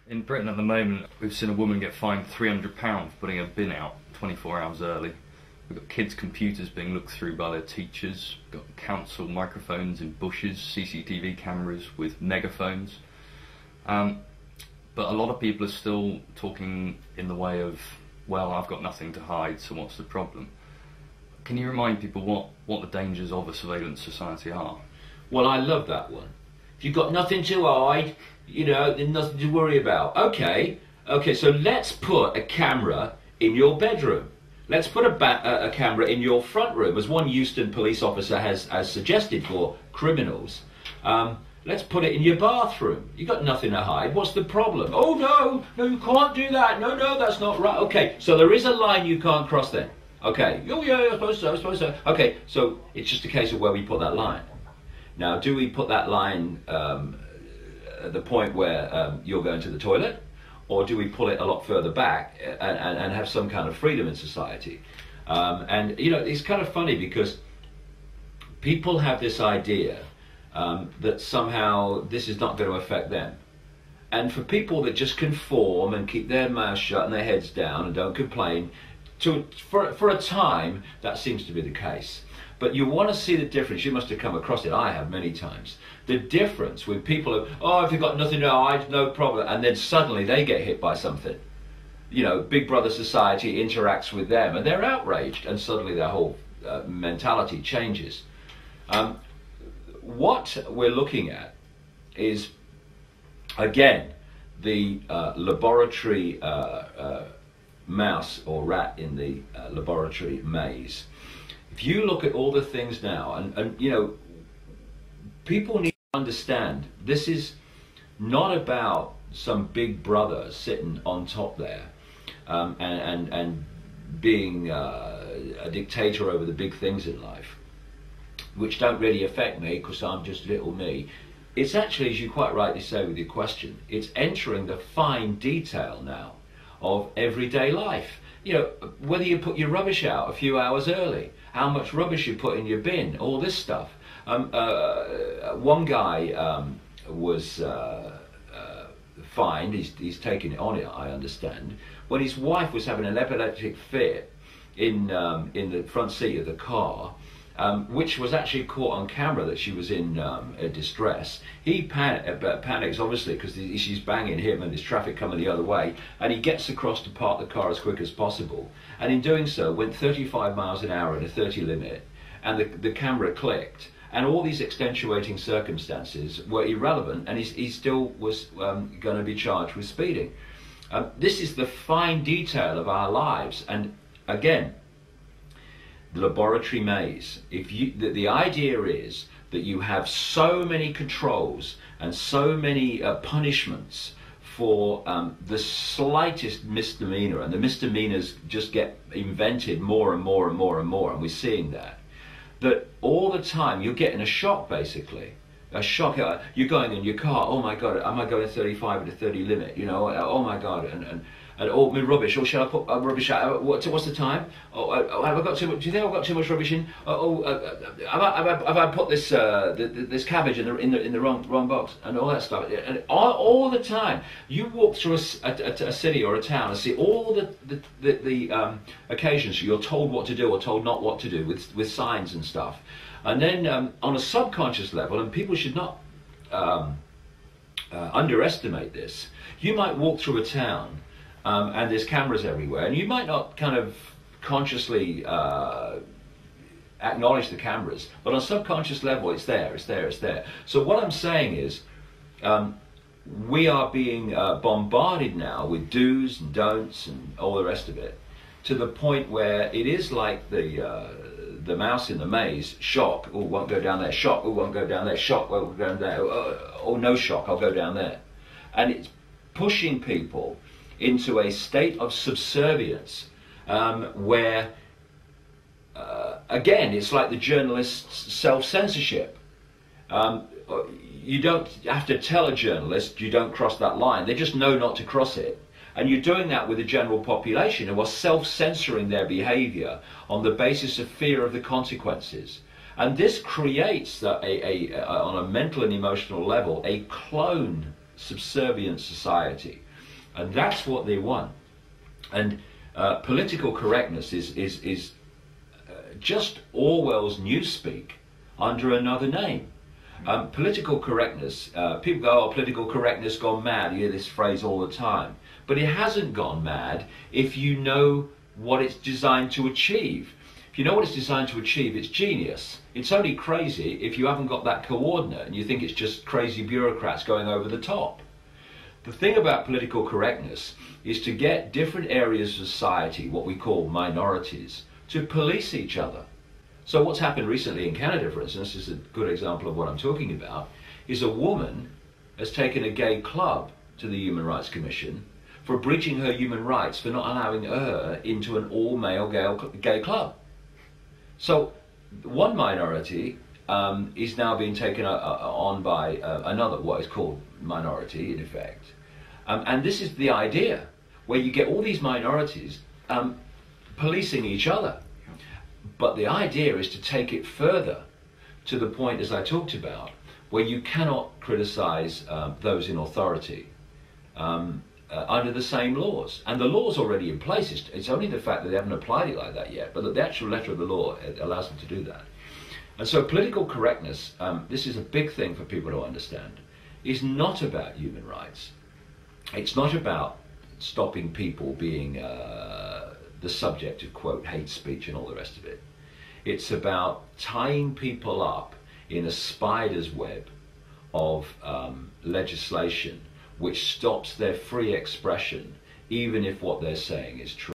In Britain at the moment, we've seen a woman get fined £300 for putting a bin out 24 hours early. We've got kids' computers being looked through by their teachers. We've got council microphones in bushes, CCTV cameras with megaphones. But a lot of people are still talking in the way of, well, I've got nothing to hide, so what's the problem? Can you remind people what the dangers of a surveillance society are? Well, I love that one. If you've got nothing to hide, you know, then nothing to worry about. Okay, so let's put a camera in your bedroom. Let's put a camera in your front room, as one Euston police officer has suggested for criminals. Let's put it in your bathroom. You've got nothing to hide. What's the problem? Oh, no, you can't do that. No, that's not right. Okay, so there is a line you can't cross then. Okay, oh yeah, I suppose so. Okay, so it's just a case of where we put that line. Now, do we put that line at the point where you're going to the toilet? Or do we pull it a lot further back and have some kind of freedom in society? And, you know, it's kind of funny because people have this idea that somehow this is not going to affect them. And for people that just conform and keep their mouths shut and their heads down and don't complain, for a time, that seems to be the case. But you want to see the difference. You must have come across it. I have many times. The difference with people who, oh, if you've got nothing to hide, no problem. And then suddenly they get hit by something. You know, Big Brother society interacts with them and they're outraged. And suddenly their whole mentality changes. What we're looking at is, again, the laboratory mouse or rat in the laboratory maze. If you look at all the things now, and you know, people need to understand this is not about some big brother sitting on top there and being a dictator over the big things in life, which don't really affect me because I'm just little me. It's actually, as you quite rightly say with your question, it's entering the fine detail now of everyday life. You know, whether you put your rubbish out a few hours early, how much rubbish you put in your bin, all this stuff. One guy was fined, he's taken it on it, I understand, when his wife was having an epileptic fit in the front seat of the car, which was actually caught on camera that she was in distress. He panics, obviously, because she's banging him and there's traffic coming the other way, and he gets across to park the car as quick as possible. And in doing so, went 35 miles an hour at a 30 limit, and the camera clicked. And all these extenuating circumstances were irrelevant, and he still was going to be charged with speeding. This is the fine detail of our lives, and again, the laboratory maze. The idea is that you have so many controls and so many punishments for the slightest misdemeanor, and the misdemeanors just get invented more and more and more and more, and we're seeing that all the time you're getting a shock, basically. A shock. You're going in your car, oh my God, am I going 35 at a 30 limit? You know, oh my God, and oh, my rubbish, or shall I put rubbish out? What's the time? Oh, have I got too much? Do you think I've got too much rubbish in? Have I put this this cabbage in the wrong box and all that stuff? And all the time, you walk through a city or a town and see all the occasions you're told what to do or told not what to do with signs and stuff. And then on a subconscious level, and people should not underestimate this, you might walk through a town and there's cameras everywhere, and you might not kind of consciously acknowledge the cameras, but on a subconscious level it's there. So what I'm saying is we are being bombarded now with do's and don'ts and all the rest of it, to the point where it is like the mouse in the maze. Shock, oh, won't go down there. Shock, oh, won't go down there. Shock, won't go down there. Oh, no shock, I'll go down there. And it's pushing people into a state of subservience where, again, it's like the journalist's self-censorship. You don't have to tell a journalist you don't cross that line. They just know not to cross it. And you're doing that with the general population who are self-censoring their behavior on the basis of fear of the consequences. And this creates, on a mental and emotional level, a clone subservient society. And that's what they want. And political correctness is just Orwell's newspeak under another name. Political correctness, people go, oh, political correctness gone mad. You hear this phrase all the time. But it hasn't gone mad if you know what it's designed to achieve. If you know what it's designed to achieve, it's genius. It's only crazy if you haven't got that coordinate and you think it's just crazy bureaucrats going over the top. The thing about political correctness is to get different areas of society, what we call minorities, to police each other. So what's happened recently in Canada, for instance, is a good example of what I'm talking about, is a woman has taken a gay club to the Human Rights Commission for breaching her human rights for not allowing her into an all-male gay club. So one minority is now being taken on by another, what is called minority in effect. And this is the idea, where you get all these minorities policing each other. But the idea is to take it further to the point, as I talked about, where you cannot criticize those in authority under the same laws. And the law's already in place. It's only the fact that they haven't applied it like that yet, but the actual letter of the law, it allows them to do that. And so political correctness, this is a big thing for people to understand, is not about human rights. It's not about stopping people being the subject of, quote, hate speech and all the rest of it. It's about tying people up in a spider's web of legislation which stops their free expression, even if what they're saying is true.